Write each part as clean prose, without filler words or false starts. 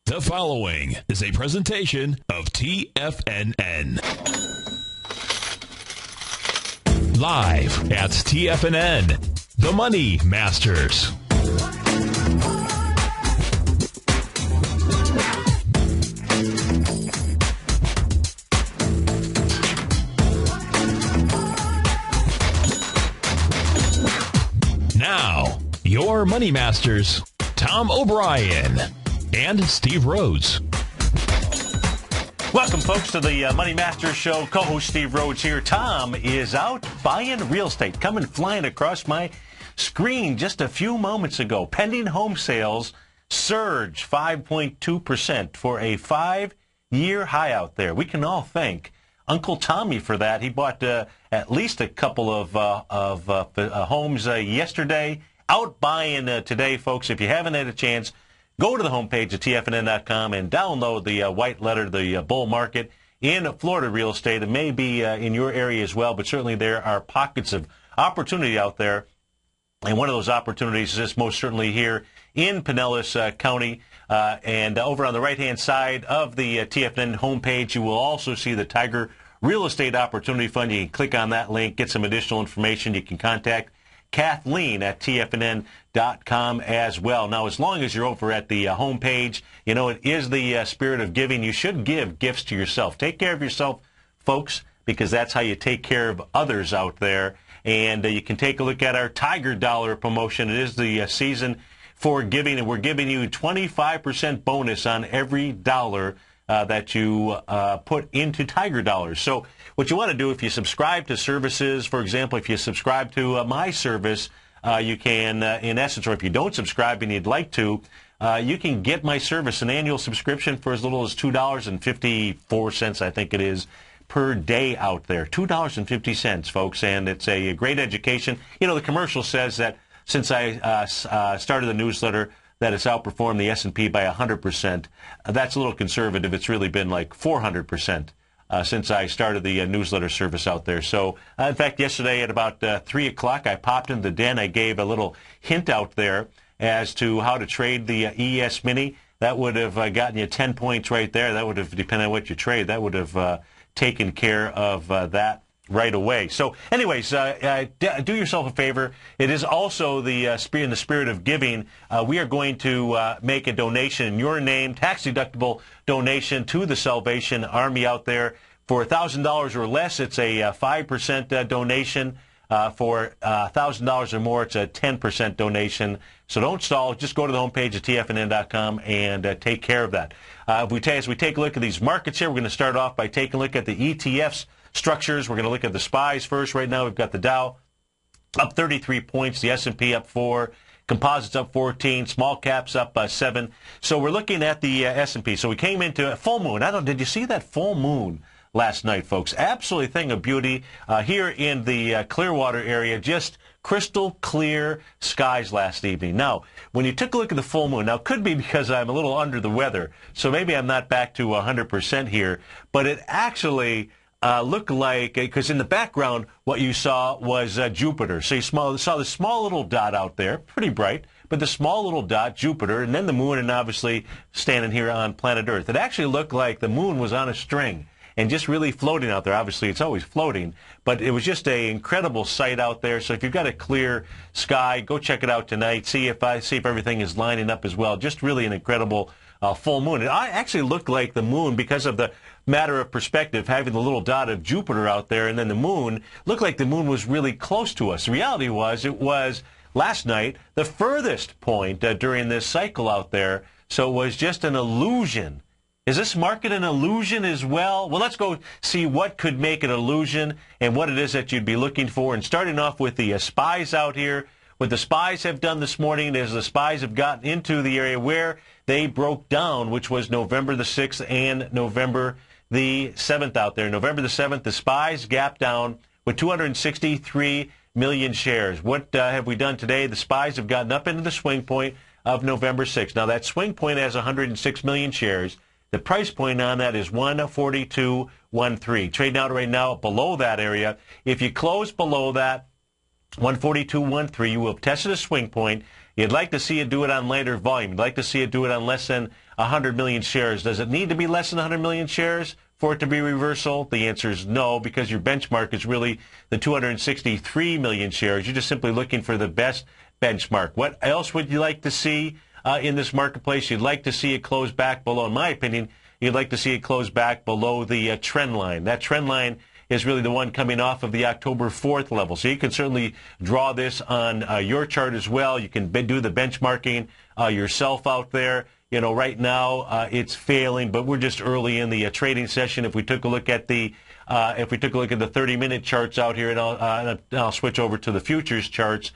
The following is a presentation of TFNN. Live at TFNN, The Money Masters. Now, your Money Masters, Tom O'Brien and Steve Rhodes. Welcome, folks, to the Money Masters Show. Co-host Steve Rhodes here. Tom is out buying real estate, coming flying across my screen just a few moments ago. Pending home sales surge 5.2% for a 5-year high out there. We can all thank Uncle Tommy for that. He bought at least a couple of homes yesterday. Out buying today, folks. If you haven't had a chance, go to the homepage of TFNN.com and download the white letter, the bull market in Florida real estate. It may be in your area as well, but certainly there are pockets of opportunity out there. And one of those opportunities is most certainly here in Pinellas County. And over on the right-hand side of the TFNN homepage, you will also see the Tiger Real Estate Opportunity Fund. You can click on that link, get some additional information. You can contact Kathleen at TFNN.com as well. Now, as long as you're over at the homepage, you know, it is the spirit of giving. You should give gifts to yourself. Take care of yourself, folks, because that's how you take care of others out there. And you can take a look at our Tiger Dollar promotion. It is the season for giving, and we're giving you 25% bonus on every dollar that you put into Tiger Dollars. So what you want to do, if you subscribe to services, for example, if you subscribe to my service, you can, in essence, or if you don't subscribe and you'd like to, you can get my service, an annual subscription for as little as $2.54, I think it is, per day out there. $2.50, folks, and it's a great education. You know, the commercial says that since I started the newsletter, that it's outperformed the S&P by 100%. That's a little conservative. It's really been like 400% since I started the newsletter service out there. So, in fact, yesterday at about 3 o'clock, I popped into the den. I gave a little hint out there as to how to trade the ES Mini. That would have gotten you 10 points right there. That would have, depending on what you trade, that would have taken care of that right away. So anyways, do yourself a favor. It is also the in the spirit of giving. We are going to make a donation in your name, tax-deductible donation to the Salvation Army out there. For $1,000 or less, it's a 5% donation. For $1,000 or more, it's a 10% donation. So don't stall. Just go to the homepage of TFNN.com and take care of that. As we take a look at these markets here, we're going to start off by taking a look at the ETFs structures. We're going to look at the SPYs first. Right now, we've got the Dow up 33 points, the S&P up 4, composites up 14, small caps up 7. So we're looking at the S&P. So we came into a full moon. Did you see that full moon last night, folks? Absolutely thing of beauty here in the Clearwater area. Just crystal clear skies last evening. Now, when you took a look at the full moon, now it could be because I'm a little under the weather, so maybe I'm not back to 100% here, but it actually looked like, because in the background, what you saw was Jupiter. So you saw the small little dot out there, pretty bright, but the small little dot, Jupiter, and then the moon, and obviously standing here on planet Earth. It actually looked like the moon was on a string and just really floating out there. Obviously, it's always floating, but it was just an incredible sight out there. So if you've got a clear sky, go check it out tonight. See if everything is lining up as well. Just really an incredible full moon. It actually looked like the moon, because of the matter of perspective, having the little dot of Jupiter out there, and then the moon looked like the moon was really close to us. The reality was, it was last night the furthest point during this cycle out there. So it was just an illusion. Is this market an illusion as well? Well, let's go see what could make an illusion and what it is that you'd be looking for. And starting off with the SPYs out here. What the SPYs have done this morning is the SPYs have gotten into the area where they broke down, which was November the 6th and November the 7th out there. November the 7th, the SPYs gapped down with 263 million shares. What have we done today? The SPYs have gotten up into the swing point of November 6th. Now, that swing point has 106 million shares. The price point on that is 142.13. Trading out right now below that area. If you close below that, 142.13, you will have tested a swing point. You'd like to see it do it on lighter volume. You'd like to see it do it on less than 100 million shares. Does it need to be less than 100 million shares for it to be reversal? The answer is no, because your benchmark is really the 263 million shares. You're just simply looking for the best benchmark. What else would you like to see in this marketplace? You'd like to see it close back below, in my opinion, you'd like to see it close back below the trend line. That trend line is really the one coming off of the October 4th level. So you can certainly draw this on your chart as well. You can do the benchmarking yourself out there. You know, right now it's failing, but we're just early in the trading session. If we took a look at the 30-minute charts out here, and I'll switch over to the futures charts.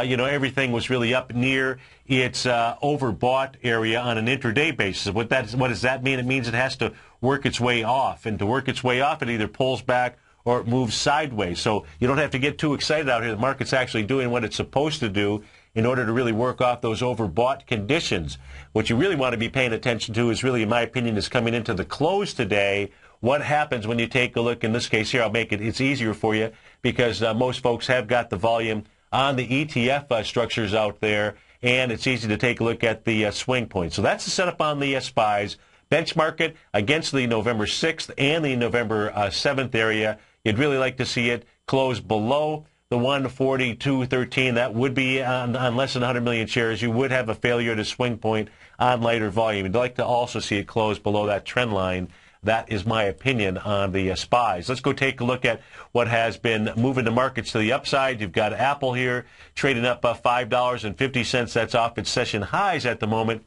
You know, everything was really up near its overbought area on an intraday basis. What does that mean? It means it has to work its way off. And to work its way off, it either pulls back or it moves sideways. So you don't have to get too excited out here. The market's actually doing what it's supposed to do in order to really work off those overbought conditions. What you really want to be paying attention to is really, in my opinion, is coming into the close today. What happens when you take a look? In this case here, I'll make it's easier for you because most folks have got the volume on the ETF structures out there, and it's easy to take a look at the swing point. So that's the setup on the SPYs. Benchmark it against the November 6th and the November 7th area. You'd really like to see it close below the 142.13. That would be on less than 100 million shares. You would have a failure to swing point on lighter volume. You'd like to also see it close below that trend line. That is my opinion on the SPYs. Let's go take a look at what has been moving the markets to the upside. You've got Apple here trading up $5.50. That's off its session highs at the moment.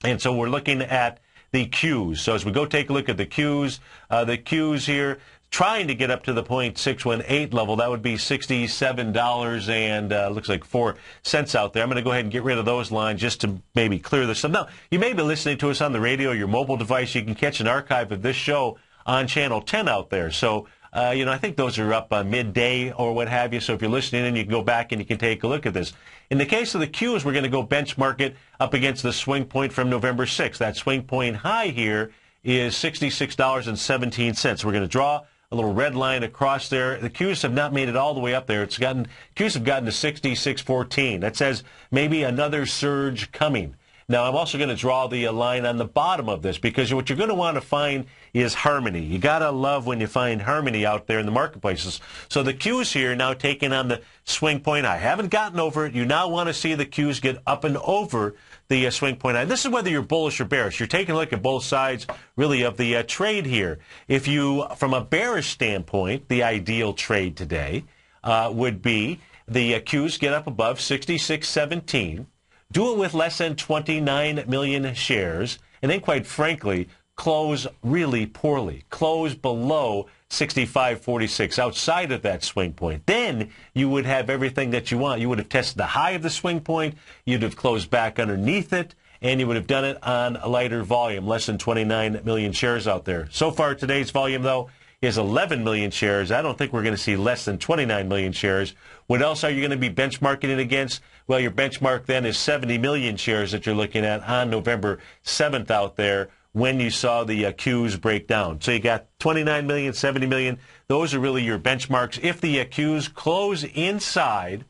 And so we're looking at the Qs. So as we go take a look at the Qs here, trying to get up to the 0.618 level. That would be $67 and looks like 4 cents out there. I'm going to go ahead and get rid of those lines just to maybe clear this up. Now, you may be listening to us on the radio, your mobile device. You can catch an archive of this show on Channel 10 out there. So, you know, I think those are up midday or what have you. So if you're listening in, you can go back and you can take a look at this. In the case of the Qs, we're going to go benchmark it up against the swing point from November 6th. That swing point high here is $66.17. We're going to draw a little red line across there. The Qs have not made it all the way up there. Qs have gotten to 66.14. That says maybe another surge coming. Now, I'm also going to draw the line on the bottom of this because what you're going to want to find is harmony. You got to love when you find harmony out there in the marketplaces. So the Qs here now taking on the swing point. I haven't gotten over it. You now want to see the Qs get up and over the swing point. Now, this is whether you're bullish or bearish. You're taking a look at both sides, really, of the trade here. If you, from a bearish standpoint, the ideal trade today would be the Qs get up above 66.17. Do it with less than 29 million shares, and then, quite frankly, close really poorly. Close below 65.46, outside of that swing point. Then you would have everything that you want. You would have tested the high of the swing point, you'd have closed back underneath it, and you would have done it on a lighter volume, less than 29 million shares out there. So far, today's volume, though, is 11 million shares. I don't think we're going to see less than 29 million shares. What else are you going to be benchmarking it against? Well, your benchmark then is 70 million shares that you're looking at on November 7th out there when you saw the Qs break down. So you got 29 million, 70 million. Those are really your benchmarks. If the Qs close inside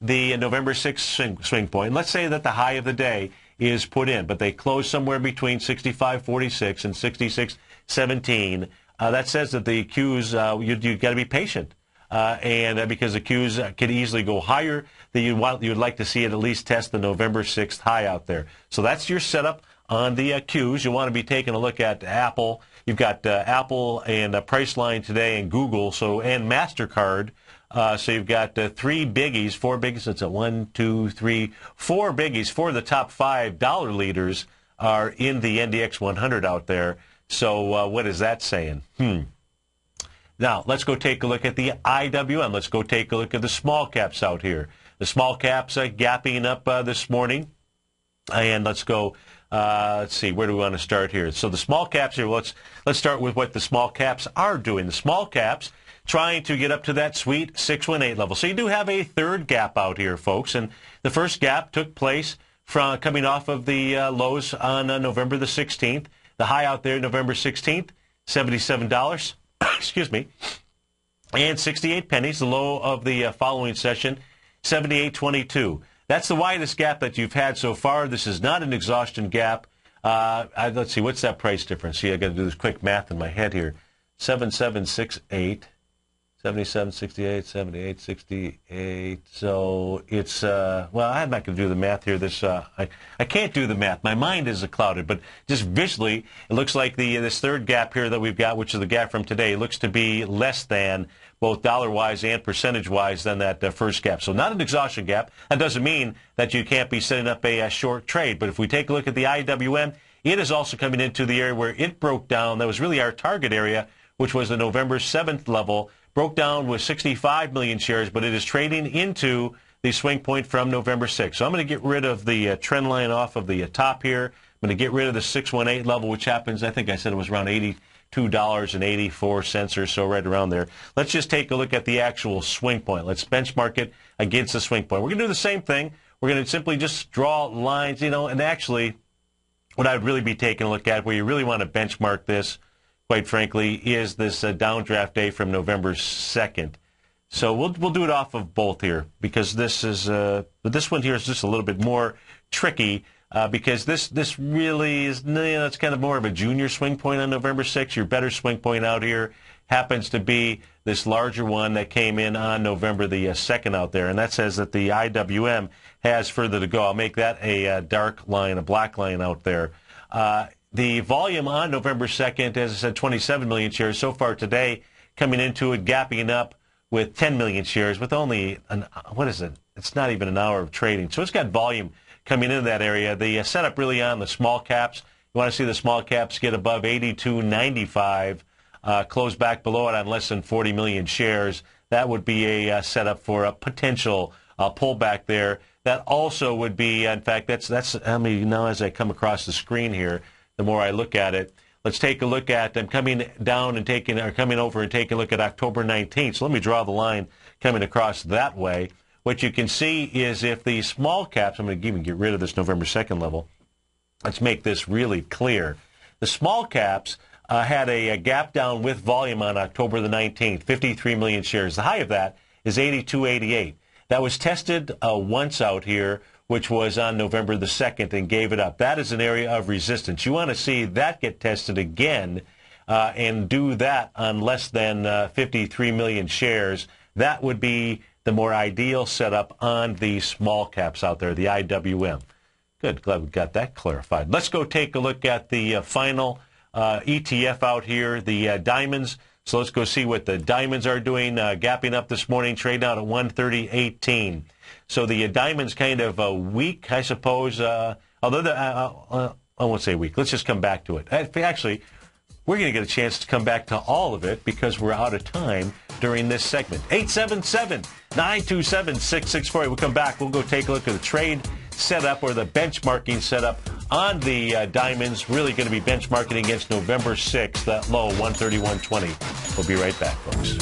the November 6th swing point, let's say that the high of the day is put in, but they close somewhere between 65.46 and 66.17, that says that the Qs, you've got to be patient. And because the Qs could easily go higher, that you'd like to see it at least test the November 6th high out there. So that's your setup on the Qs. You want to be taking a look at Apple. You've got Apple and Priceline today and Google, and MasterCard. So you've got 4 biggies. It's a 1, 2, 3, 4 biggies. 4 of the top $5 leaders are in the NDX 100 out there. So what is that saying? Now, let's go take a look at the IWM. Let's go take a look at the small caps out here. The small caps are gapping up this morning. And let's go, let's see, where do we want to start here? So the small caps here, let's start with what the small caps are doing. The small caps trying to get up to that sweet 618 level. So you do have a third gap out here, folks. And the first gap took place from coming off of the lows on November the 16th. The high out there, November 16th, $77. Excuse me, and 68 pennies. The low of the following session, 78.22. That's the widest gap that you've had so far. This is not an exhaustion gap. Let's see, what's that price difference? See, I got to do this quick math in my head here. 7768, 7768, 7868. So it's well, I'm not going to do the math here. I can't do the math. My mind is clouded, but just visually, it looks like this third gap here that we've got, which is the gap from today, looks to be less than both dollar-wise and percentage-wise than that first gap. So not an exhaustion gap. That doesn't mean that you can't be setting up a short trade. But if we take a look at the IWM, it is also coming into the area where it broke down. That was really our target area, which was the November 7th level. Broke down with 65 million shares, but it is trading into the swing point from November 6th. So I'm going to get rid of the trend line off of the top here. I'm going to get rid of the 618 level, which happens, I think I said it was around $82.84 or so, right around there. Let's just take a look at the actual swing point. Let's benchmark it against the swing point. We're going to do the same thing. We're going to simply just draw lines, and actually what I would really be taking a look at, where you really want to benchmark this, quite frankly, is this downdraft day from November 2nd. So we'll do it off of both here, because this one here is just a little bit more tricky, because this really is, it's kind of more of a junior swing point on November 6th. Your better swing point out here happens to be this larger one that came in on November the 2nd out there, and that says that the IWM has further to go. I'll make that a dark line, a black line out there. The volume on November 2nd, as I said, 27 million shares. So far today, coming into it, gapping up with 10 million shares with only, it's not even an hour of trading. So it's got volume coming into that area. The setup really on the small caps. You want to see the small caps get above 82.95, close back below it on less than 40 million shares. That would be a setup for a potential pullback there. That also would be, in fact, that's now as I come across the screen here, the more I look at it. Let's take a look at them coming down and coming over and taking a look at October 19th. So let me draw the line coming across that way. What you can see is if the small caps, I'm going to even get rid of this November 2nd level. Let's make this really clear. The small caps had a gap down with volume on October the 19th, 53 million shares. The high of that is 82.88. That was tested once out here, which was on November the 2nd, and gave it up. That is an area of resistance. You want to see that get tested again and do that on less than 53 million shares. That would be the more ideal setup on the small caps out there, the IWM. Good, glad we got that clarified. Let's go take a look at the final ETF out here, the diamonds. So let's go see what the diamonds are doing, gapping up this morning, trading out at 130.18. So the diamond's kind of weak, I suppose, although I won't say weak. Let's just come back to it. Actually, we're going to get a chance to come back to all of it because we're out of time during this segment. 877-927-6648. We'll come back. We'll go take a look at the trade setup or the benchmarking setup on the diamonds. Really going to be benchmarking against November 6th, that low, 131.20. We'll be right back, folks.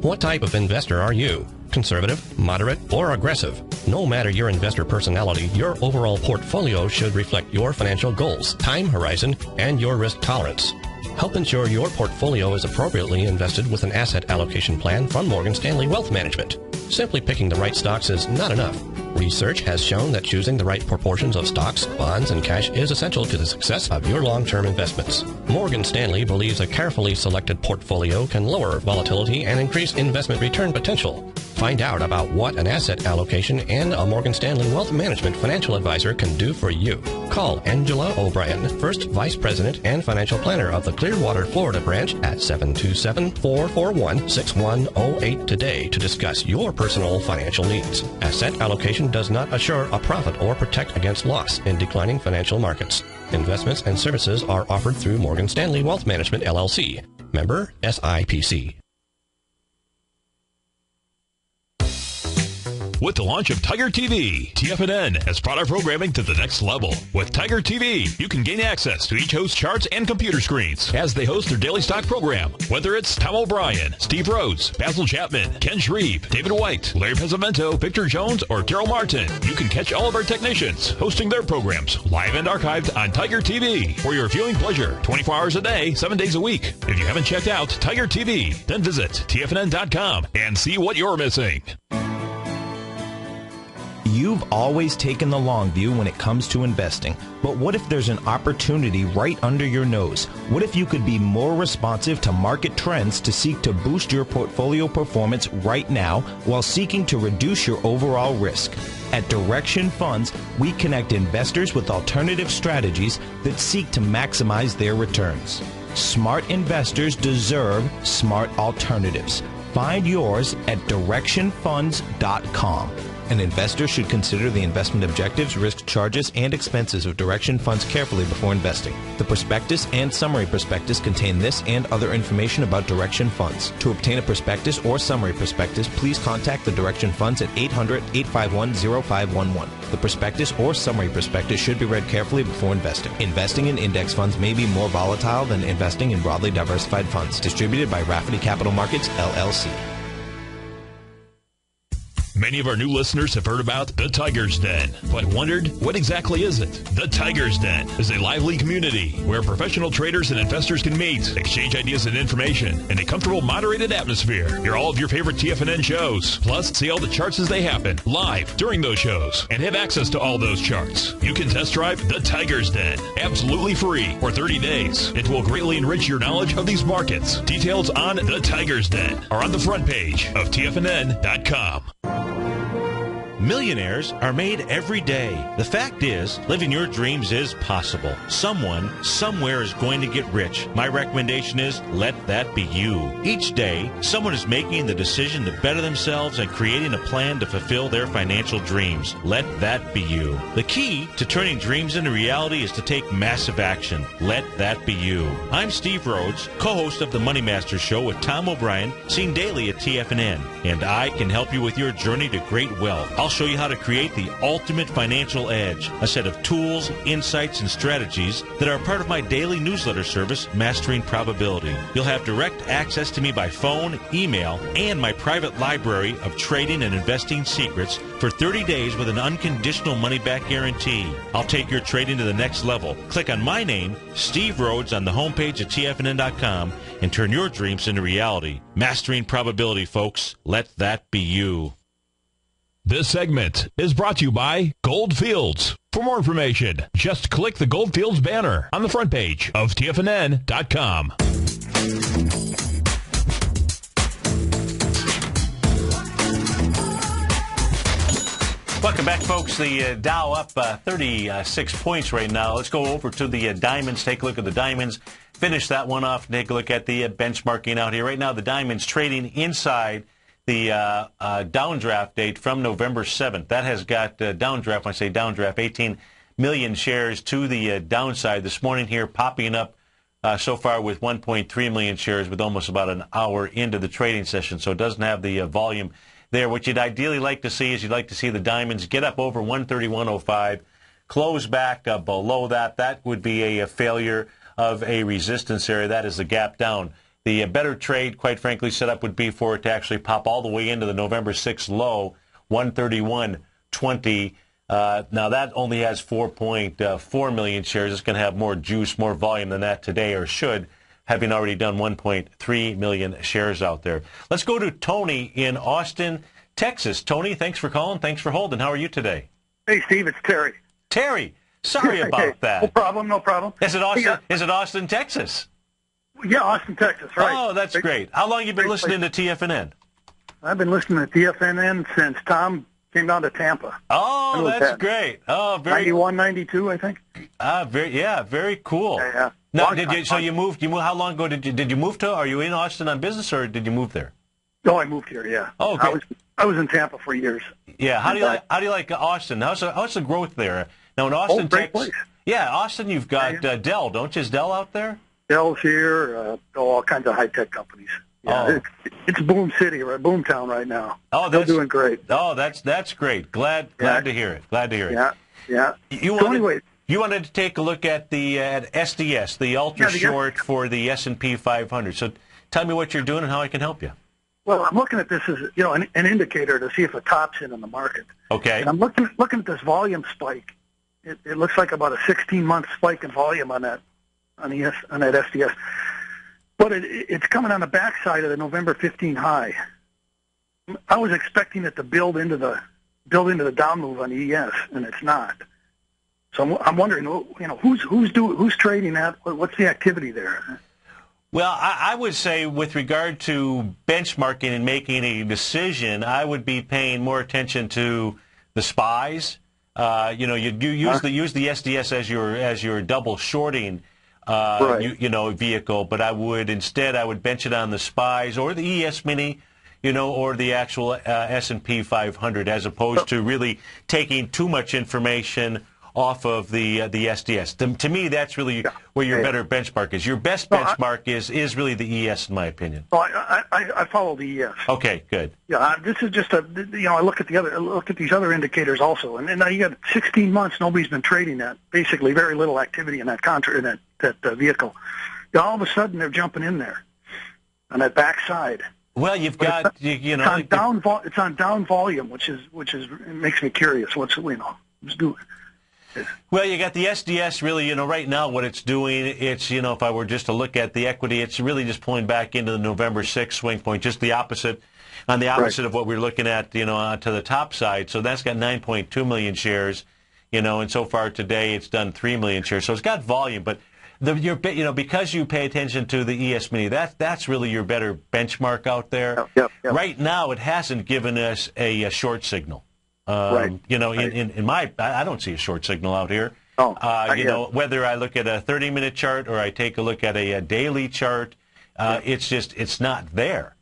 What type of investor are you? Conservative, moderate, or aggressive? No matter your investor personality, your overall portfolio should reflect your financial goals, time horizon, and your risk tolerance. Help ensure your portfolio is appropriately invested with an asset allocation plan from Morgan Stanley Wealth Management. Simply picking the right stocks is not enough. Research has shown that choosing the right proportions of stocks, bonds, and cash is essential to the success of your long-term investments. Morgan Stanley believes a carefully selected portfolio can lower volatility and increase investment return potential. Find out about what an asset allocation and a Morgan Stanley Wealth Management financial advisor can do for you. Call Angela O'Brien, First Vice President and Financial Planner of the Clearwater, Florida branch at 727-441-6108 today to discuss your personal financial needs. Asset allocation does not assure a profit or protect against loss in declining financial markets. Investments and services are offered through Morgan Stanley Wealth Management, LLC. Member SIPC. with the launch of Tiger TV. TFNN has brought our programming to the next level. With Tiger TV, you can gain access to each host's charts and computer screens as they host their daily stock program. Whether it's Tom O'Brien, Steve Rhodes, Basil Chapman, Ken Shreve, David White, Larry Pesavento, Victor Jones, or Daryl Martin, you can catch all of our technicians hosting their programs live and archived on Tiger TV for your viewing pleasure 24 hours a day, 7 days a week. If you haven't checked out Tiger TV, then visit TFNN.com and see what you're missing. You've always taken the long view when it comes to investing, but what if there's an opportunity right under your nose? What if you could be more responsive to market trends to seek to boost your portfolio performance right now while seeking to reduce your overall risk? At Direction Funds, we connect investors with alternative strategies that seek to maximize their returns. Smart investors deserve smart alternatives. Find yours at directionfunds.com. An investor should consider the investment objectives, risk charges, and expenses of Direction Funds carefully before investing. The prospectus and summary prospectus contain this and other information about Direction Funds. To obtain a prospectus or summary prospectus, please contact the Direction Funds at 800-851-0511. The prospectus or summary prospectus should be read carefully before investing. Investing in index funds may be more volatile than investing in broadly diversified funds. Distributed by Rafferty Capital Markets, LLC. Many of our new listeners have heard about the Tiger's Den, but wondered, what exactly is it? The Tiger's Den is a lively community where professional traders and investors can meet, exchange ideas and information in a comfortable, moderated atmosphere. Hear all of your favorite TFNN shows, plus see all the charts as they happen live during those shows, and have access to all those charts. You can test drive the Tiger's Den absolutely free for 30 days. It will greatly enrich your knowledge of these markets. Details on the Tiger's Den are on the front page of TFNN.com. Millionaires are made every day. The fact is, living your dreams is possible. Someone, somewhere is going to get rich. My recommendation is, let that be you. Each day, someone is making the decision to better themselves and creating a plan to fulfill their financial dreams. Let that be you. The key to turning dreams into reality is to take massive action. Let that be you. I'm Steve Rhodes, co-host of the Money Masters Show with Tom O'Brien, seen daily at TFNN, and I can help you with your journey to great wealth. I'll show you how to create the ultimate financial edge, a set of tools, insights, and strategies that are part of my daily newsletter service, Mastering Probability. You'll have direct access to me by phone, email, and my private library of trading and investing secrets for 30 days with an unconditional money-back guarantee. I'll take your trading to the next level. Click on my name, Steve Rhodes, on the homepage at TFNN.com and turn your dreams into reality. Mastering Probability, folks. Let that be you. This segment is brought to you by Goldfields. For more information, just click the Goldfields banner on the front page of TFNN.com. Welcome back, folks. The Dow up 36 points right now. Let's go over to the diamonds, take a look at the diamonds, finish that one off, and take a look at the benchmarking out here. Right now, the diamonds trading inside the downdraft date from November 7th. That has got downdraft, when I say downdraft, 18 million shares to the downside this morning here, popping up so far with 1.3 million shares with almost about an hour into the trading session. So it doesn't have the volume there. What you'd ideally like to see is you'd like to see the diamonds get up over 131.05, close back below that. That would be a failure of a resistance area. That is the gap down. The better trade, quite frankly, setup would be for it to actually pop all the way into the November 6th low, 131.20. Now, that only has 4.4 million shares. It's going to have more juice, more volume than that today, or should, having already done 1.3 million shares out there. Let's go to Tony in Austin, Texas. Tony, thanks for calling. Thanks for holding. How are you today? Hey, Steve, it's Terry. Terry, sorry about that. No problem, no problem. Is it Austin, is it Austin, Texas? Yeah, Austin, Texas, right. Oh, that's great. How long have you been listening to TFNN? I've been listening to TFNN since Tom came down to Tampa. Oh, that's great. Oh, very 91, 92, I think. Very cool. Yeah. Now, you moved? How long ago did you move to? Are you in Austin on business, or did you move there? No, I moved here. Yeah. Oh, okay. I was in Tampa for years. Yeah. How do you like Austin? How's the growth there? Now in Austin, great place. Yeah, Austin, you've got Dell, don't you? Is Dell out there? Dell's here. All kinds of high tech companies. Yeah, it's Boom City, right? Boomtown right now. Oh, they're doing great. Oh, that's great. Glad to hear it. Glad to hear it. Yeah. You wanted to take a look at the at SDS, the ultra short for the S&P 500. So tell me what you're doing and how I can help you. Well, I'm looking at this as an indicator to see if a top's in the market. Okay. And I'm looking at this volume spike. It looks like about a 16-month spike in volume on that SDS. But it's coming on the backside of the November 15 high. I was expecting it to build into the down move on the ES, and it's not. So I'm wondering, who's trading that? What's the activity there? Well, I would say with regard to benchmarking and making a decision, I would be paying more attention to the SPYs. You use the SDS as your double shorting vehicle, but I would bench it on the SPYs or the ES Mini, or the actual S&P 500, as opposed to really taking too much information off of the SDS. To me, that's really where your better benchmark is. Your best benchmark is really the ES, in my opinion. Oh, I follow the ES. Okay, good. Yeah, this is just I look at these other indicators also, and now you got 16 months. Nobody's been trading that. Basically, very little activity in that vehicle. All of a sudden, they're jumping in there on that backside. Well, you've got it's on down volume, which it makes me curious. What's doing. Well, you got the SDS really, right now what it's doing, it's, if I were just to look at the equity, it's really just pulling back into the November 6th swing point, just the opposite of what we're looking at, to the top side. So that's got 9.2 million shares, and so far today it's done 3 million shares. So it's got volume, but because you pay attention to the ES Mini, that's really your better benchmark out there. Yep. Right now, it hasn't given us a short signal. Right. I don't see a short signal out here. Whether I look at a 30-minute chart or I take a look at a daily chart, it's not there.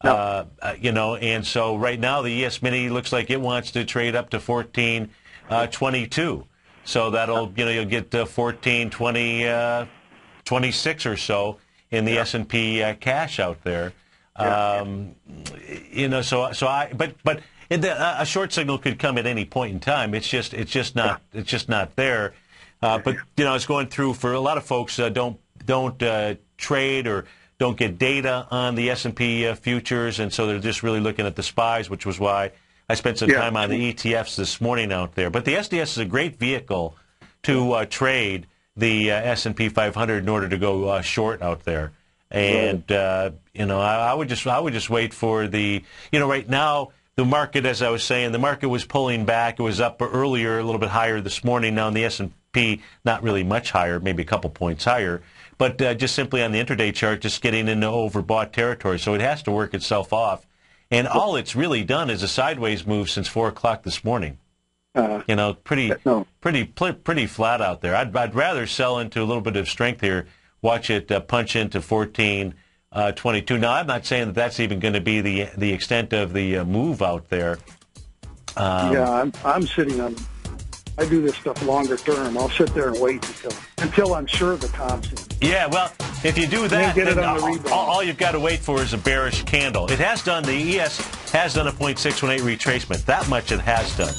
No. And so right now the ES Mini looks like it wants to trade up to 14.22. So that'll, you'll get 14.20, 26 or so in the S&P cash out there. But a short signal could come at any point in time. It's just not there. But it's going through for a lot of folks. Don't trade or don't get data on the S&P futures, and so they're just really looking at the SPYs, which was why I spent some time on the ETFs this morning out there. But the SDS is a great vehicle to trade the S&P 500 in order to go short out there. And I would just wait for the right now. The market, as I was saying, the market was pulling back. It was up earlier, a little bit higher this morning. Now in the S&P, not really much higher, maybe a couple points higher. But just simply on the intraday chart, just getting into overbought territory. So it has to work itself off. And all it's really done is a sideways move since 4 o'clock this morning. Pretty flat out there. I'd rather sell into a little bit of strength here. Watch it punch into 14.22. Now, I'm not saying that that's even going to be the extent of the move out there. I'm sitting on. I do this stuff longer term. I'll sit there and wait until I'm sure the top's in. Yeah, well, if you do that, then all you've got to wait for is a bearish candle. It has done. The ES has done a 0.618 retracement. That much it has done.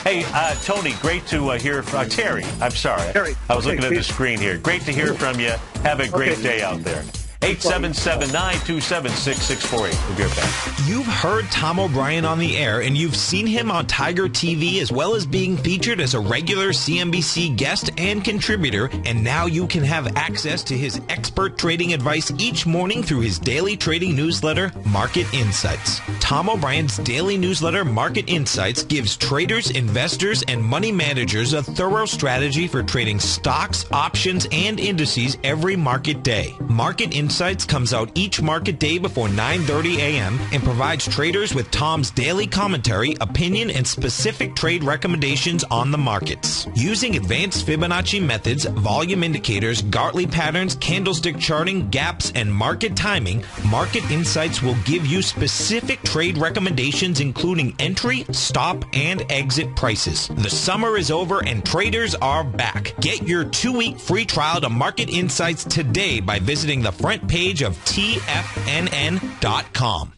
Hey, Tony, great to hear from Terry. I'm sorry. Terry. I was looking at the screen here. Great to hear from you. Have a great day out there. 877-927-6648. We'll be right back. You've heard Tom O'Brien on the air, and you've seen him on Tiger TV, as well as being featured as a regular CNBC guest and contributor, and now you can have access to his expert trading advice each morning through his daily trading newsletter, Market Insights. Tom O'Brien's daily newsletter, Market Insights, gives traders, investors, and money managers a thorough strategy for trading stocks, options, and indices every market day. Market Insights comes out each market day before 9:30 a.m. and provides traders with Tom's daily commentary, opinion, and specific trade recommendations on the markets. Using advanced Fibonacci methods, volume indicators, Gartley patterns, candlestick charting, gaps, and market timing, Market Insights will give you specific trade recommendations including entry, stop, and exit prices. The summer is over and traders are back. Get your 2-week free trial to Market Insights today by visiting the front front page of TFNN.com.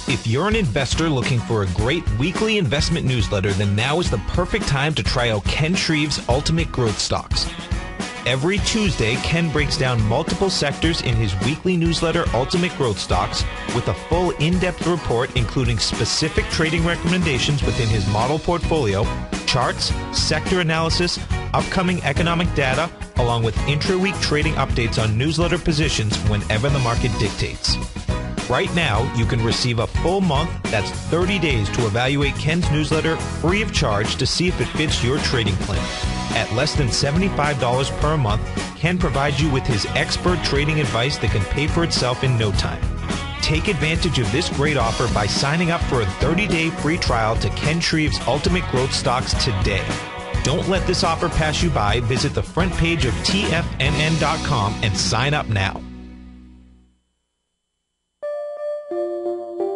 If you're an investor looking for a great weekly investment newsletter, then now is the perfect time to try out Ken Shreve's Ultimate Growth Stocks. Every Tuesday, Ken breaks down multiple sectors in his weekly newsletter, Ultimate Growth Stocks, with a full in-depth report including specific trading recommendations within his model portfolio, charts, sector analysis, upcoming economic data, along with intra-week trading updates on newsletter positions whenever the market dictates. Right now, you can receive a full month, that's 30 days, to evaluate Ken's newsletter free of charge to see if it fits your trading plan. At less than $75 per month, Ken provides you with his expert trading advice that can pay for itself in no time. Take advantage of this great offer by signing up for a 30-day free trial to Ken Shreve's Ultimate Growth Stocks today. Don't let this offer pass you by. Visit the front page of TFNN.com and sign up now.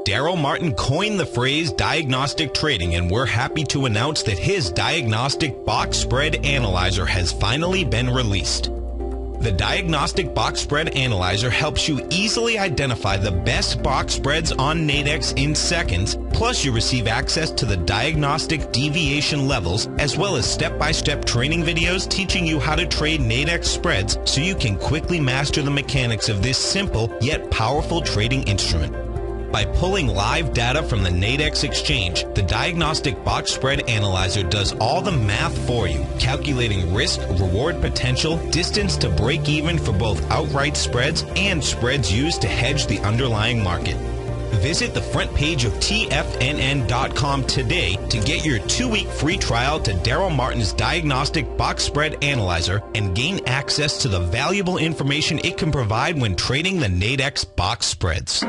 Daryl Martin coined the phrase diagnostic trading, and we're happy to announce that his diagnostic box spread analyzer has finally been released. The Diagnostic Box Spread Analyzer helps you easily identify the best box spreads on Nadex in seconds, plus you receive access to the diagnostic deviation levels, as well as step-by-step training videos teaching you how to trade Nadex spreads so you can quickly master the mechanics of this simple yet powerful trading instrument. By pulling live data from the Nadex exchange, the Diagnostic Box Spread Analyzer does all the math for you, calculating risk, reward potential, distance to break even for both outright spreads and spreads used to hedge the underlying market. Visit the front page of TFNN.com today to get your 2-week free trial to Daryl Martin's Diagnostic Box Spread Analyzer and gain access to the valuable information it can provide when trading the Nadex box spreads.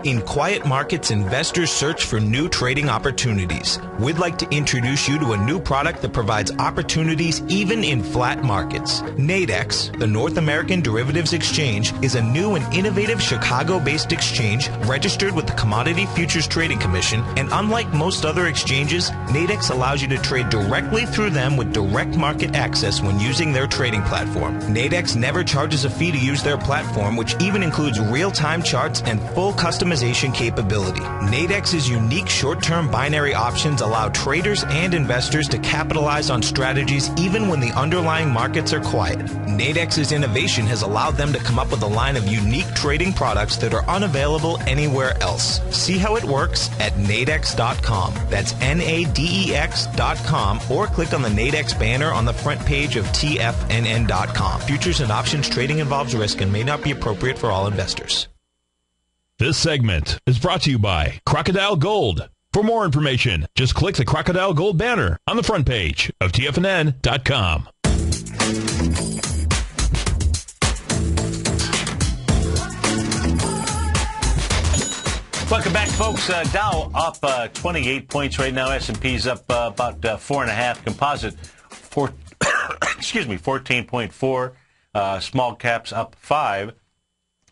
In quiet markets, investors search for new trading opportunities. We'd like to introduce you to a new product that provides opportunities even in flat markets. Nadex, the North American Derivatives Exchange, is a new and innovative Chicago-based exchange registered with the Commodity Futures Trading Commission, and unlike most other exchanges, Nadex allows you to trade directly through them with direct market access when using their trading platform. Nadex never charges a fee to use their platform, which even includes real-time charts and full customization capability. Nadex's unique short-term binary options allow traders and investors to capitalize on strategies even when the underlying markets are quiet. Nadex's innovation has allowed them to come up with a line of unique trading products that are unavailable anywhere else. See how it works at nadex.com. That's NADEX.com, or click on the Nadex banner on the front page of TFNN.com. Futures and options trading involves risk and may not be appropriate for all investors. This segment is brought to you by Crocodile Gold. For more information, just click the Crocodile Gold banner on the front page of TFNN.com. Welcome back, folks. Dow up 28 points right now. S&P's up about 4.5. Composite, 14.4. Small caps up 5.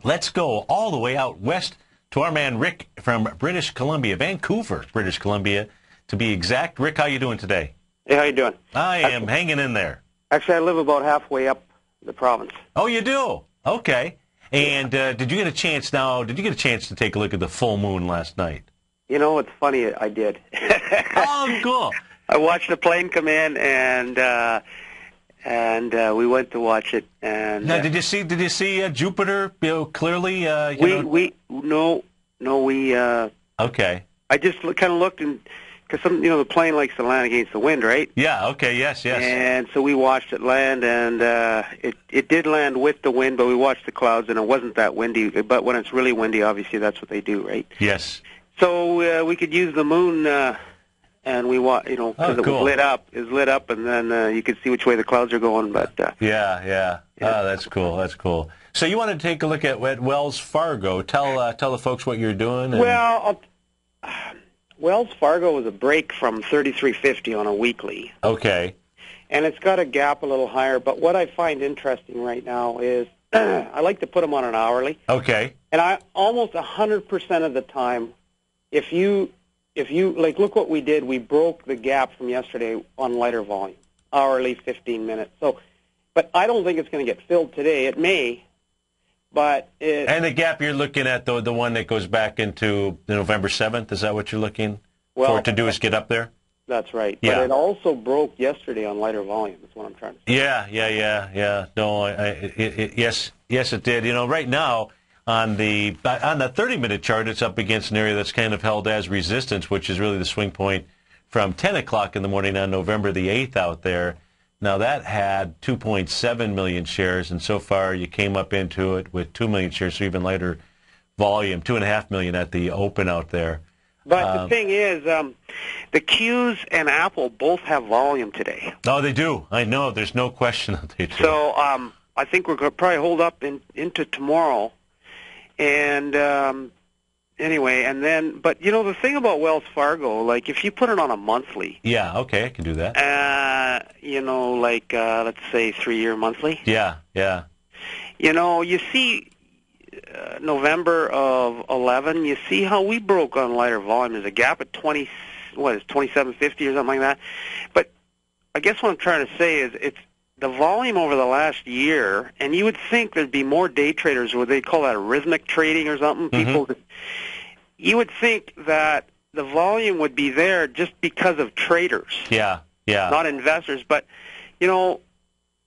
Let's go all the way out west to our man Rick from British Columbia, Vancouver, British Columbia, to be exact. Rick, how you doing today? Hey, how you doing? I am hanging in there. Actually, I live about halfway up the province. Oh, you do? Okay. And did you get a chance to take a look at the full moon last night? You know, it's funny, I did. Oh, cool. I watched the plane come in, and we went to watch it. And now, did you see Jupiter? Clearly. Okay. I just kind of looked, and because the plane likes to land against the wind, right? Yeah. Okay. Yes. And so we watched it land, and it did land with the wind, but we watched the clouds, and it wasn't that windy. But when it's really windy, obviously that's what they do, right? Yes. So we could use the moon. And we want, because it was lit up. It was lit up, and then you could see which way the clouds are going. But yeah. Oh, that's cool. That's cool. So you want to take a look at Wells Fargo? Tell the folks what you're doing. Well, Wells Fargo was a break from 33.50 on a weekly. Okay. And it's got a gap a little higher. But what I find interesting right now is I like to put them on an hourly. Okay. And I almost 100% of the time, if you look what we did, we broke the gap from yesterday on lighter volume. hourly, 15 minutes. So, but I don't think it's going to get filled today. It may, but and the gap you're looking at, the one that goes back into November 7th, is that what you're looking for it to do, is get up there? That's right. Yeah. But it also broke yesterday on lighter volume. That's what I'm trying to say. Yeah. No, yes, it did. Right now on the 30-minute chart, it's up against an area that's kind of held as resistance, which is really the swing point from 10 o'clock in the morning on November the 8th out there. Now, that had 2.7 million shares, and so far you came up into it with 2 million shares, so even lighter volume, 2.5 million at the open out there. But the thing is, the Qs and Apple both have volume today. Oh, they do. I know. There's no question that they do. So I think we're going to probably hold up into tomorrow. And anyway, and then, but the thing about Wells Fargo, like if you put it on a monthly. Yeah, okay, I can do that. Let's say 3-year monthly. Yeah. You see November of 11, you see how we broke on lighter volume. There's a gap at 2750 or something like that. But I guess what I'm trying to say is it's the volume over the last year, and you would think there'd be more day traders, or they call that rhythmic trading or something. People, you would think that the volume would be there just because of traders. Yeah. Not investors. But,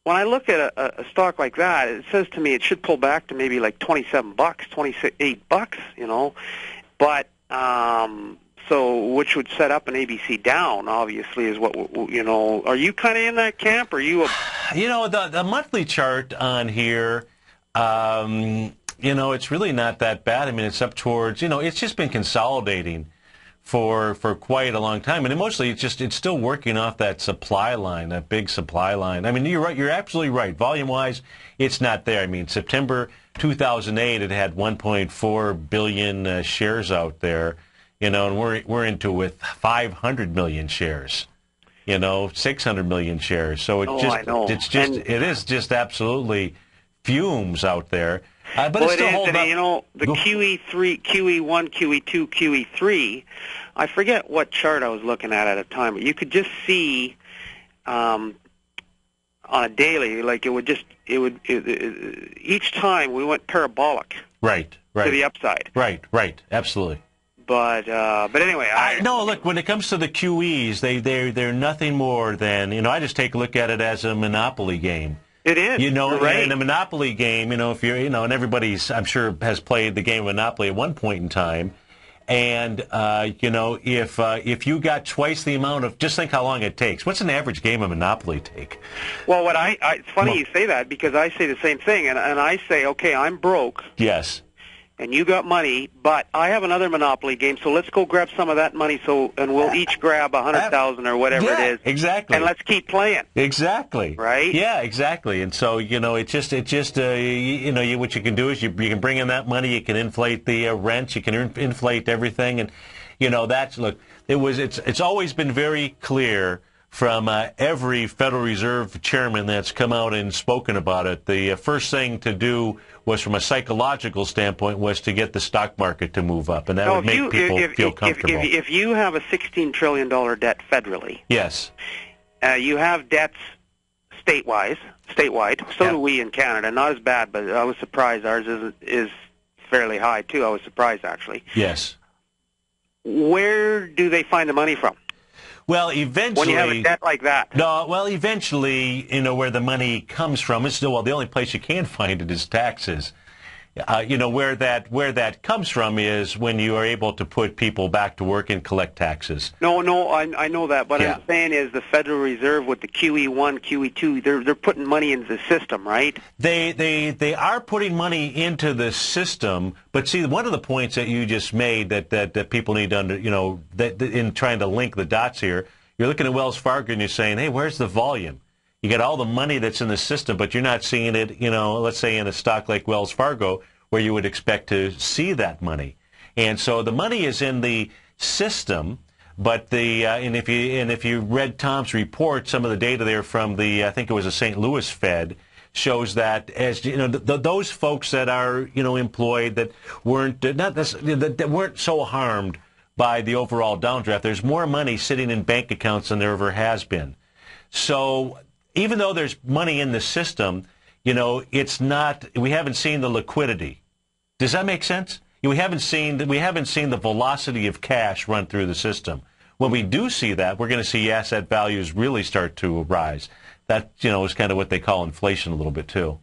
when I look at a stock like that, it says to me it should pull back to maybe like $27, $28, But, so which would set up an ABC down, obviously, is what, Are you kind of in that camp? Or are you the monthly chart on here, it's really not that bad. I mean, it's up towards, it's just been consolidating for quite a long time, and mostly it's still working off that supply line, that big supply line. I mean, you're right. You're absolutely right. Volume-wise, it's not there. I mean, September 2008, it had 1.4 billion shares out there, and we're into with 500 million shares, 600 million shares. So it is just absolutely fumes out there. But well, it's still holding up. The QE3, QE1, QE2, QE3, I forget what chart I was looking at a time, but you could just see on a daily, like each time we went parabolic. Right. To the upside. Right, absolutely. But anyway, look, when it comes to the QEs, they're nothing more than, I just take a look at it as a monopoly game. It is. Right. In a Monopoly game, if you're, and everybody's, I'm sure, has played the game of Monopoly at one point in time, and if you got twice the amount of, just think how long it takes. What's an average game of Monopoly take? Well, it's funny you say that, because I say the same thing, and I say, okay, I'm broke. Yes. And you got money, but I have another Monopoly game, so let's go grab some of that money, and we'll each grab 100,000 or whatever it is. Exactly. And let's keep playing. Exactly. Right? Yeah, exactly. And so, what you can do is you can bring in that money, you can inflate the rent, you can inflate everything, and it's always been very clear from every Federal Reserve chairman that's come out and spoken about it. The first thing to do was, from a psychological standpoint, was to get the stock market to move up, and that would make people feel comfortable. If you have a $16 trillion debt federally, yes, you have debts statewide. So do we in Canada. Not as bad, but I was surprised. Ours is fairly high too. I was surprised, actually. Yes. Where do they find the money from? Well, eventually, when you have a debt like that. No, well, eventually, where the money comes from is still, the only place you can find it is taxes. Where that comes from is when you are able to put people back to work and collect taxes. No, I know that. What I'm saying is the Federal Reserve with the QE1, QE2, they're putting money into the system, right? They are putting money into the system, but see, one of the points that you just made that people need to that in trying to link the dots here, you're looking at Wells Fargo and you're saying, hey, where's the volume? You got all the money that's in the system, but you're not seeing it, let's say in a stock like Wells Fargo, where you would expect to see that money. And so the money is in the system, but and if you read Tom's report, some of the data there from I think it was the St. Louis Fed, shows that as those folks that are employed that weren't so harmed by the overall downdraft, there's more money sitting in bank accounts than there ever has been. So even though there's money in the system, it's not. We haven't seen the liquidity. Does that make sense? We haven't seen the velocity of cash run through the system. When we do see that, we're going to see asset values really start to rise. That is kind of what they call inflation a little bit too.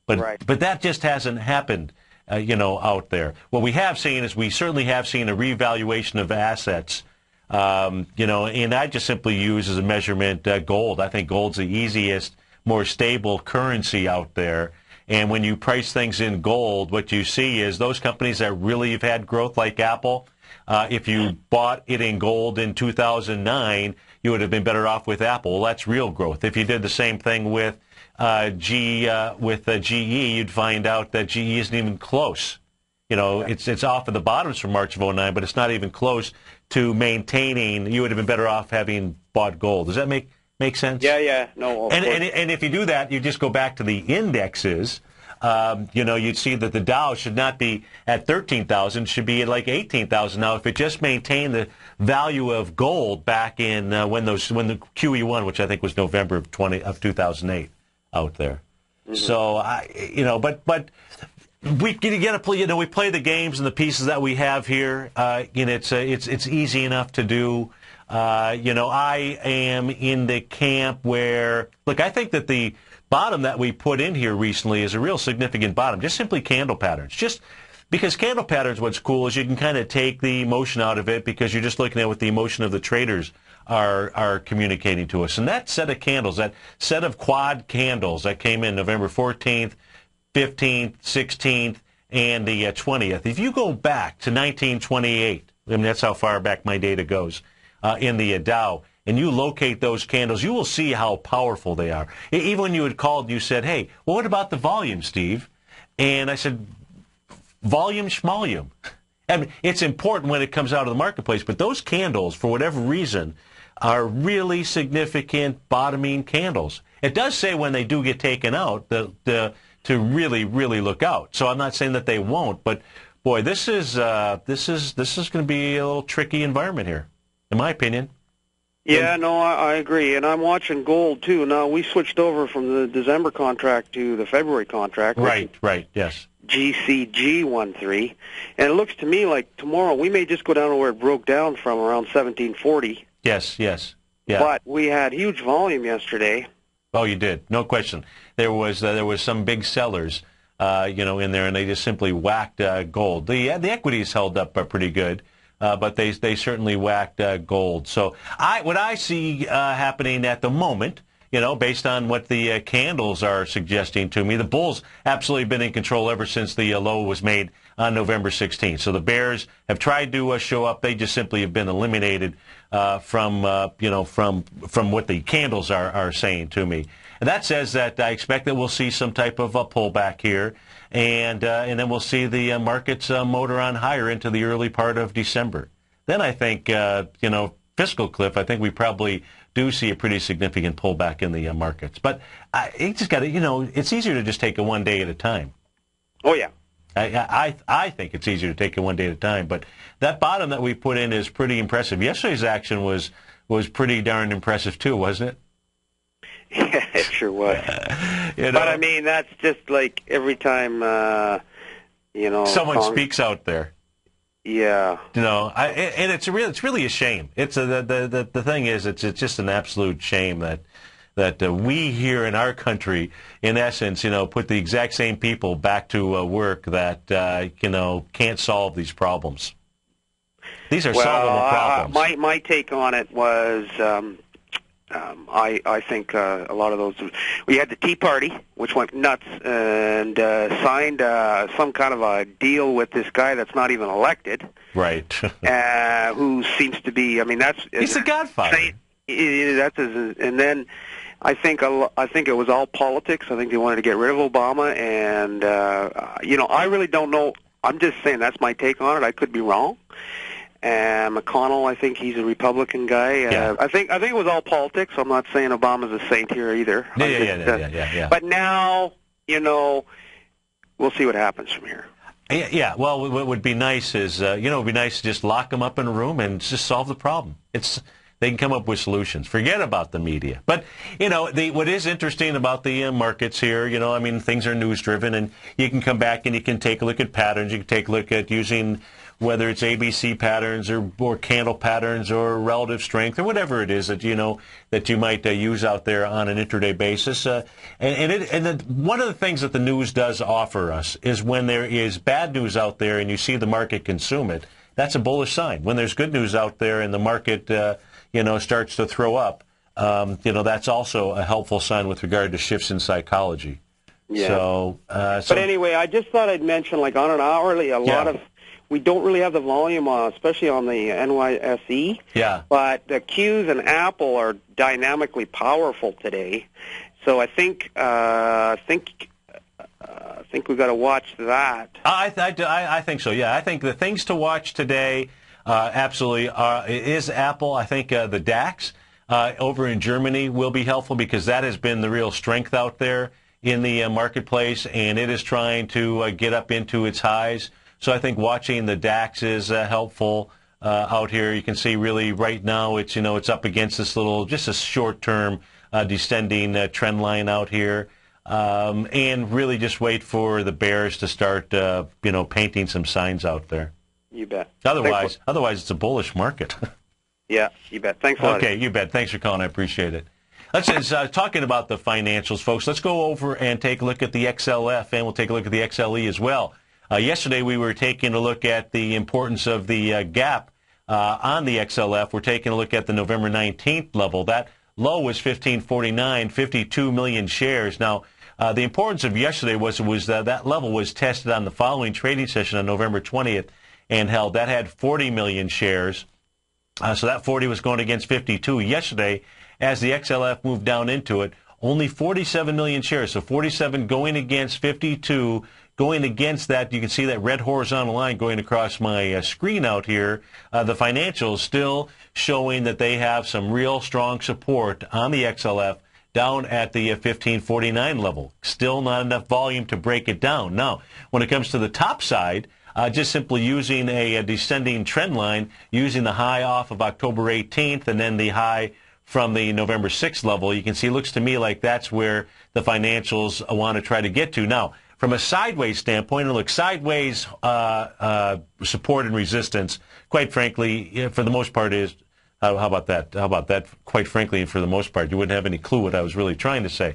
But that just hasn't happened, out there. What we have seen is we certainly have seen a revaluation of assets. And I just simply use as a measurement gold. I think gold's the easiest, more stable currency out there. And when you price things in gold, what you see is those companies that really have had growth, like Apple. If you bought it in gold in 2009, you would have been better off with Apple. Well, that's real growth. If you did the same thing with GE, you'd find out that GE isn't even close. It's off of the bottoms from March of 2009, but it's not even close to maintaining. You would have been better off having bought gold. Does that make sense? Yeah. No. And if you do that, you just go back to the indexes. You'd see that the Dow should not be at 13,000, should be at like 18,000. Now, if it just maintained the value of gold back in when the QE1, which I think was November of 2008, out there. Mm-hmm. So but we we play the games and the pieces that we have here. It's easy enough to do. I am in the camp where, look, I think that the bottom that we put in here recently is a real significant bottom, just simply candle patterns. Just because candle patterns, what's cool is you can kind of take the emotion out of it because you're just looking at what the emotion of the traders are communicating to us. And that set of candles, that set of quad candles that came in November 14th, 15th, 16th, and the 20th, if you go back to 1928, I mean, that's how far back my data goes, in the Dow, and you locate those candles, you will see how powerful they are. Even when you had called, you said, hey, well, what about the volume, Steve? And I said, volume, schmolium. I mean, it's important when it comes out of the marketplace, but those candles, for whatever reason, are really significant bottoming candles. It does say when they do get taken out to really, really look out. So I'm not saying that they won't, but boy, this is going to be a little tricky environment here, in my opinion. Yeah, no, I agree, and I'm watching gold too. Now we switched over from the December contract to the February contract. Right, yes. GCG13, and it looks to me like tomorrow we may just go down to where it broke down from around 1740. Yes, yeah. But we had huge volume yesterday. Oh, you did, no question. There was some big sellers, in there, and they just simply whacked gold. The equities held up pretty good. But they certainly whacked gold. So what I see happening at the moment, based on what the candles are suggesting to me, the bulls absolutely been in control ever since the low was made on November 16th. So the bears have tried to show up. They just simply have been eliminated from what the candles are saying to me. And that says that I expect that we'll see some type of a pullback here. And then we'll see the markets motor on higher into the early part of December. Then I think, fiscal cliff, I think we probably do see a pretty significant pullback in the markets. But you just got to, it's easier to just take it one day at a time. Oh, yeah. I think it's easier to take it one day at a time. But that bottom that we put in is pretty impressive. Yesterday's action was pretty darn impressive, too, wasn't it? Yeah, it sure was. But I mean, that's just like every time, someone speaks out there. Yeah. And it's really a shame. It's the thing is, it's just an absolute shame that we here in our country, in essence, put the exact same people back to work that can't solve these problems. These are solvable problems. My take on it was. I think a lot of those. We had the Tea Party, which went nuts and signed some kind of a deal with this guy that's not even elected. Right. Who seems to be? I mean, he's the Godfather. And then I think it was all politics. I think they wanted to get rid of Obama, and I really don't know. I'm just saying that's my take on it. I could be wrong. And McConnell, I think he's a Republican guy. Yeah. I think it was all politics. I'm not saying Obama's a saint here either. Yeah. But now, we'll see what happens from here. Yeah. Well, what would be nice is, it would be nice to just lock them up in a room and just solve the problem. They can come up with solutions. Forget about the media. But, what is interesting about the markets here, things are news-driven, and you can come back and you can take a look at patterns. You can take a look at using whether it's ABC patterns or candle patterns or relative strength or whatever it is that that you might use out there on an intraday basis. One of the things that the news does offer us is when there is bad news out there and you see the market consume it, that's a bullish sign. When there's good news out there and the market starts to throw up, that's also a helpful sign with regard to shifts in psychology. Yeah. But anyway, I just thought I'd mention, like on an hourly, we don't really have the volume, especially on the NYSE. Yeah. But the Qs and Apple are dynamically powerful today, so I think we've got to watch that. I think so. Yeah, I think the things to watch today absolutely is Apple. I think the DAX over in Germany will be helpful because that has been the real strength out there in the marketplace, and it is trying to get up into its highs. So I think watching the DAX is helpful out here. You can see really right now it's up against this just a short-term descending trend line out here, and really just wait for the bears to start painting some signs out there. You bet. Otherwise it's a bullish market. Yeah, you bet. Thanks a lot. Okay, you bet. Thanks for calling. I appreciate it. Let's talking about the financials, folks. Let's go over and take a look at the XLF, and we'll take a look at the XLE as well. Yesterday, we were taking a look at the importance of the gap on the XLF. We're taking a look at the November 19th level. That low was 1549, 52 million shares. Now, the importance of yesterday was that level was tested on the following trading session on November 20th and held. That had 40 million shares. So that 40 was going against 52. Yesterday, as the XLF moved down into it, only 47 million shares. So 47 going against 52. Going against that, you can see that red horizontal line going across my screen out here. The financials still showing that they have some real strong support on the XLF down at the 1549 level. Still not enough volume to break it down. Now, when it comes to the top side, just simply using a descending trend line, using the high off of October 18th and then the high from the November 6th level, you can see it looks to me like that's where the financials want to try to get to. Now, from a sideways standpoint, and look, sideways support and resistance, quite frankly, for the most part is, how about that? How about that? Quite frankly, for the most part, you wouldn't have any clue what I was really trying to say.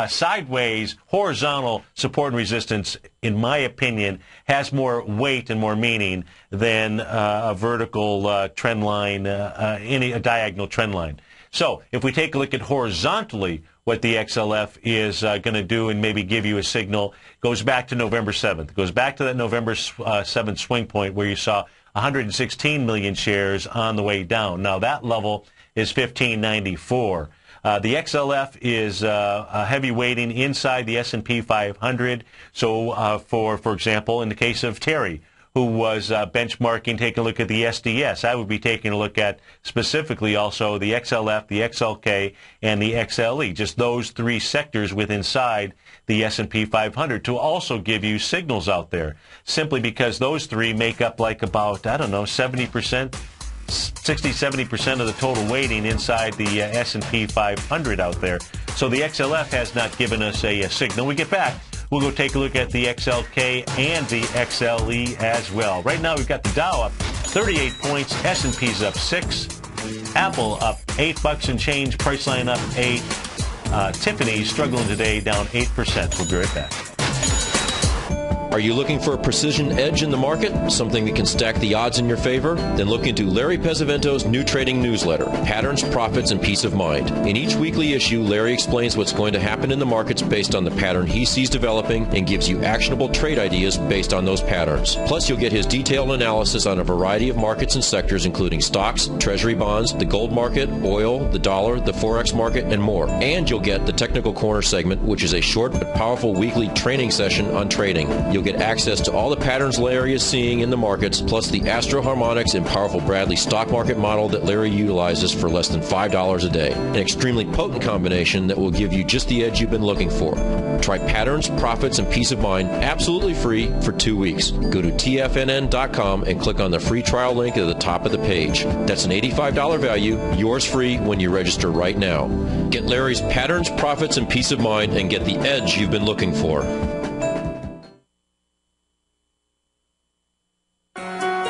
Sideways, horizontal support and resistance, in my opinion, has more weight and more meaning than a vertical trend line, a diagonal trend line. So if we take a look at horizontally, what the XLF is going to do and maybe give you a signal, goes back to November 7th. It goes back to that November 7th swing point where you saw 116 million shares on the way down. Now that level is 1594. The XLF is a heavy weighting inside the S&P 500. So for example, in the case of Terry, who was benchmarking, taking a look at the SDS, I would be taking a look at specifically also the XLF, the XLK, and the XLE, just those three sectors within inside the S&P 500 to also give you signals out there, simply because those three make up like about, 70%, 60-70% of the total weighting inside the S&P 500 out there. So the XLF has not given us a signal. We get back, we'll go take a look at the XLK and the XLE as well. Right now we've got the Dow up 38 points, S&P's up 6, Apple up $8 and change, Priceline up 8, Tiffany's struggling today, down 8%. We'll be right back. Are you looking for a precision edge in the market? Something that can stack the odds in your favor? Then look into Larry Pezzavento's new trading newsletter, Patterns, Profits, and Peace of Mind. In each weekly issue, Larry explains what's going to happen in the markets based on the pattern he sees developing and gives you actionable trade ideas based on those patterns. Plus, you'll get his detailed analysis on a variety of markets and sectors, including stocks, treasury bonds, the gold market, oil, the dollar, the forex market, and more. And you'll get the Technical Corner segment, which is a short but powerful weekly training session on trading. You'll get access to all the patterns Larry is seeing in the markets, plus the Astro Harmonics and powerful Bradley stock market model that Larry utilizes for less than $5 a day. An extremely potent combination that will give you just the edge you've been looking for. Try patterns, profits, and peace of mind absolutely free for 2 weeks. Go to tfnn.com and click on the free trial link at the top of the page. That's an $85 value, yours free when you register right now. Get Larry's patterns, profits, and peace of mind and get the edge you've been looking for.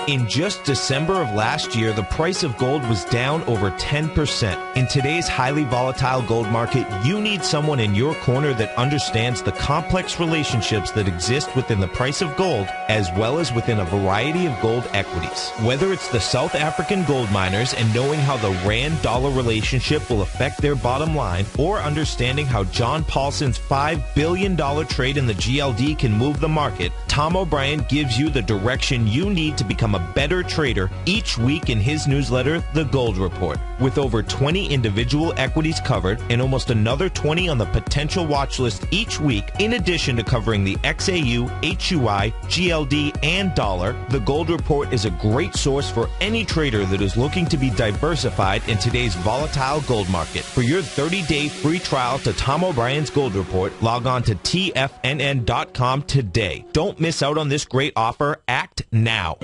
In just December of last year, the price of gold was down over 10%. In today's highly volatile gold market, you need someone in your corner that understands the complex relationships that exist within the price of gold, as well as within a variety of gold equities. Whether it's the South African gold miners and knowing how the Rand-dollar relationship will affect their bottom line, or understanding how John Paulson's $5 billion trade in the GLD can move the market, Tom O'Brien gives you the direction you need to become a better trader each week in his newsletter, The Gold Report. With over 20 individual equities covered and almost another 20 on the potential watch list each week, in addition to covering the XAU, HUI, GLD, and dollar, The Gold Report is a great source for any trader that is looking to be diversified in today's volatile gold market. For your 30-day free trial to Tom O'Brien's Gold Report, log on to tfnn.com today. Don't miss out on this great offer. Act now.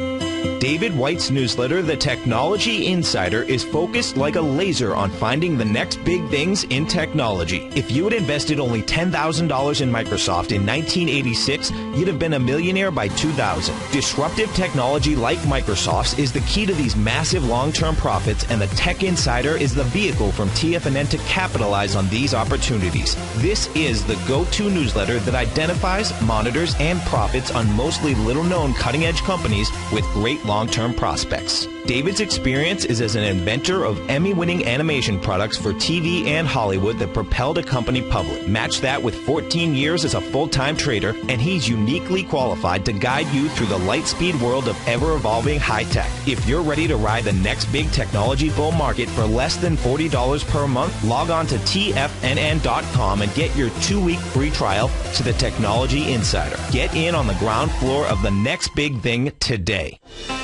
David White's newsletter, The Technology Insider, is focused like a laser on finding the next big things in technology. If you had invested only $10,000 in Microsoft in 1986, you'd have been a millionaire by 2000. Disruptive technology like Microsoft's is the key to these massive long-term profits, and the Tech Insider is the vehicle from TFNN to capitalize on these opportunities. This is the go-to newsletter that identifies, monitors, and profits on mostly little-known cutting-edge companies with great long-term prospects. David's experience is as an inventor of Emmy-winning animation products for TV and Hollywood that propelled a company public. Match that with 14 years as a full-time trader, and he's uniquely qualified to guide you through the light-speed world of ever-evolving high-tech. If you're ready to ride the next big technology bull market for less than $40 per month, log on to tfnn.com and get your 2-week free trial to the Technology Insider. Get in on the ground floor of the next big thing today.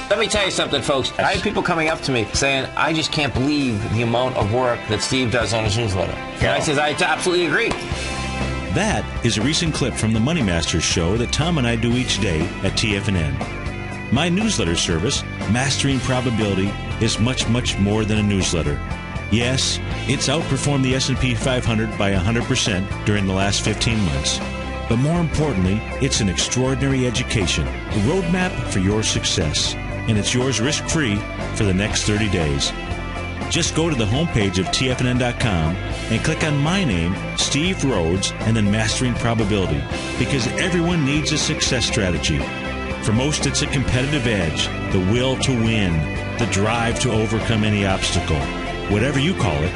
Let me tell you something, folks. I have people coming up to me saying, I just can't believe the amount of work that Steve does on his newsletter. And I says, I absolutely agree. That is a recent clip from the Money Masters show that Tom and I do each day at TFNN. My newsletter service, Mastering Probability, is much, much more than a newsletter. Yes, it's outperformed the S&P 500 by 100% during the last 15 months. But more importantly, it's an extraordinary education, a roadmap for your success. And it's yours risk-free for the next 30 days. Just go to the homepage of tfnn.com and click on my name, Steve Rhodes, and then Mastering Probability, because everyone needs a success strategy. For most, it's a competitive edge, the will to win, the drive to overcome any obstacle. Whatever you call it,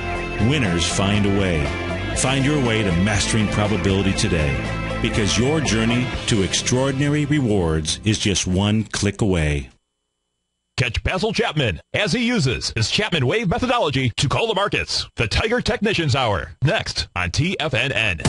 winners find a way. Find your way to Mastering Probability today, because your journey to extraordinary rewards is just one click away. Catch Basil Chapman as he uses his Chapman Wave methodology to call the markets. The Tiger Technicians Hour, next on TFNN.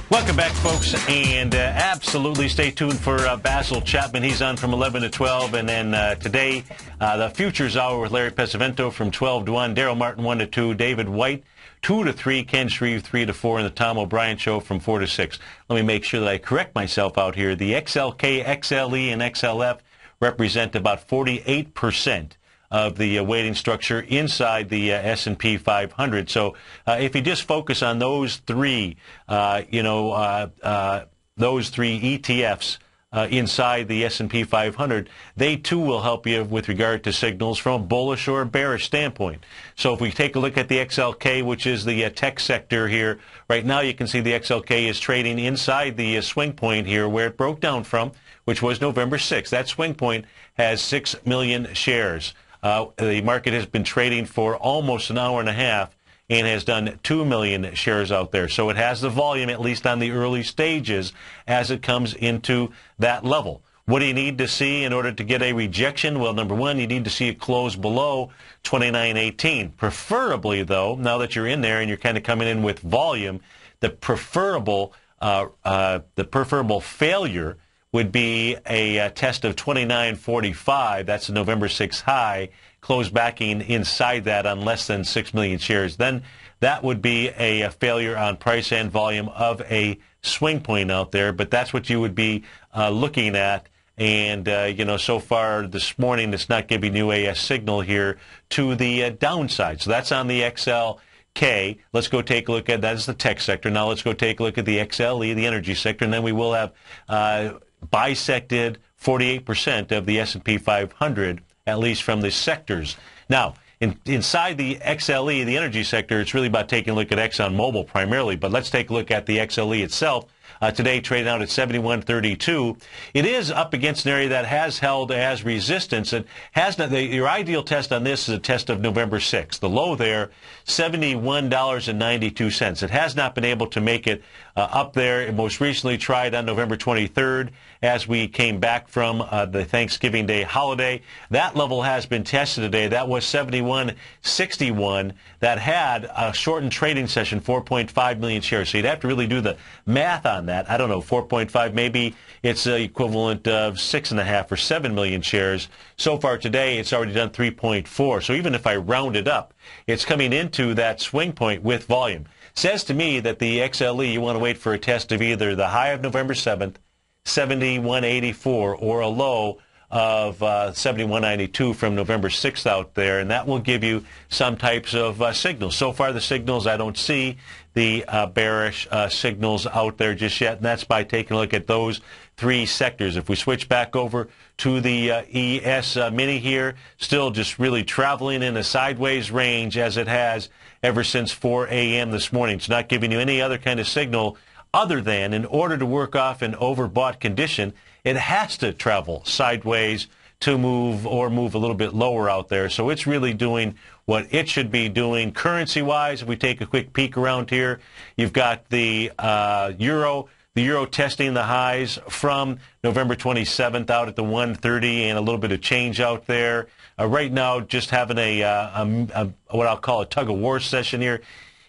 Welcome back, folks, and absolutely stay tuned for Basil Chapman. He's on from 11 to 12, and then today, the Futures Hour with Larry Pesavento from 12 to 1, Daryl Martin 1 to 2, David White 2 to 3, Ken Shreve 3 to 4, and the Tom O'Brien Show from 4 to 6. Let me make sure that I correct myself out here. The XLK, XLE, and XLF represent about 48% of the weighting structure inside the S&P 500. So if you just focus on those three, those three ETFs inside the S&P 500, they too will help you with regard to signals from a bullish or a bearish standpoint. So if we take a look at the XLK, which is the tech sector here, right now you can see the XLK is trading inside the swing point here where it broke down from, which was November 6th. That swing point has 6 million shares. The market has been trading for almost an hour and a half and has done 2 million shares out there. So it has the volume, at least on the early stages, as it comes into that level. What do you need to see in order to get a rejection? Well, number one, you need to see it close below 29.18. Preferably, though, now that you're in there and you're kind of coming in with volume, the preferable failure would be a test of 29.45. That's the November 6 high, close backing inside that on less than 6 million shares. Then that would be a failure on price and volume of a swing point out there, but that's what you would be looking at. And, so far this morning, it's not giving you a signal here to the downside. So that's on the XLK. Let's go take a look at that. Is the tech sector. Now let's go take a look at the XLE, the energy sector, and then we will have bisected 48% of the S&P 500, at least from the sectors. Now, inside the XLE, the energy sector, it's really about taking a look at ExxonMobil primarily, but let's take a look at the XLE itself. Today trading out at 71.32. It is up against an area that has held as resistance. It has not. Your ideal test on this is a test of November 6th. The low there, $71.92. It has not been able to make it up there. It most recently tried on November 23rd as we came back from the Thanksgiving Day holiday. That level has been tested today. That was 71.61. That had a shortened trading session, 4.5 million shares. So you'd have to really do the math on that. I don't know, 4.5, maybe it's equivalent of 6.5 or 7 million shares. So far today, it's already done 3.4. So even if I round it up, it's coming into that swing point with volume. Says to me that the XLE, you want to wait for a test of either the high of November 7th, 71.84, or a low of 71.92 from November 6th out there, and that will give you some types of signals. So far, the signals, I don't see the bearish signals out there just yet, and that's by taking a look at those three sectors. If we switch back over to the ES Mini here, still just really traveling in a sideways range as it has ever since 4 a.m. this morning. It's not giving you any other kind of signal other than, in order to work off an overbought condition, it has to travel sideways to move or move a little bit lower out there. So it's really doing what it should be doing. Currency-wise, if we take a quick peek around here, you've got the euro. The euro testing the highs from November 27th out at the 130 and a little bit of change out there. Right now, just having a what I'll call a tug-of-war session here.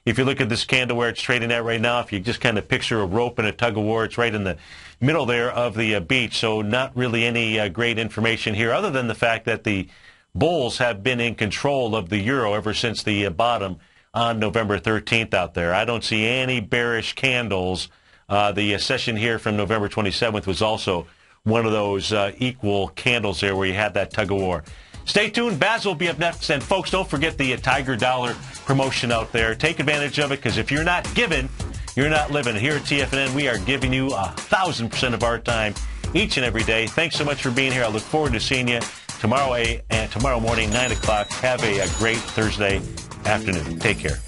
If you look at this candle where it's trading at right now, if you just kind of picture a rope and a tug-of-war, it's right in the middle there of the beach. So not really any great information here other than the fact that the bulls have been in control of the euro ever since the bottom on November 13th out there. I don't see any bearish candles. The session here from November 27th was also one of those equal candles there where you had that tug-of-war. Stay tuned. Baz will be up next. And, folks, don't forget the Tiger Dollar promotion out there. Take advantage of it, because if you're not giving, you're not living. Here at TFNN, we are giving you 1,000% of our time each and every day. Thanks so much for being here. I look forward to seeing you tomorrow morning, 9 o'clock. Have a great Thursday afternoon. Take care.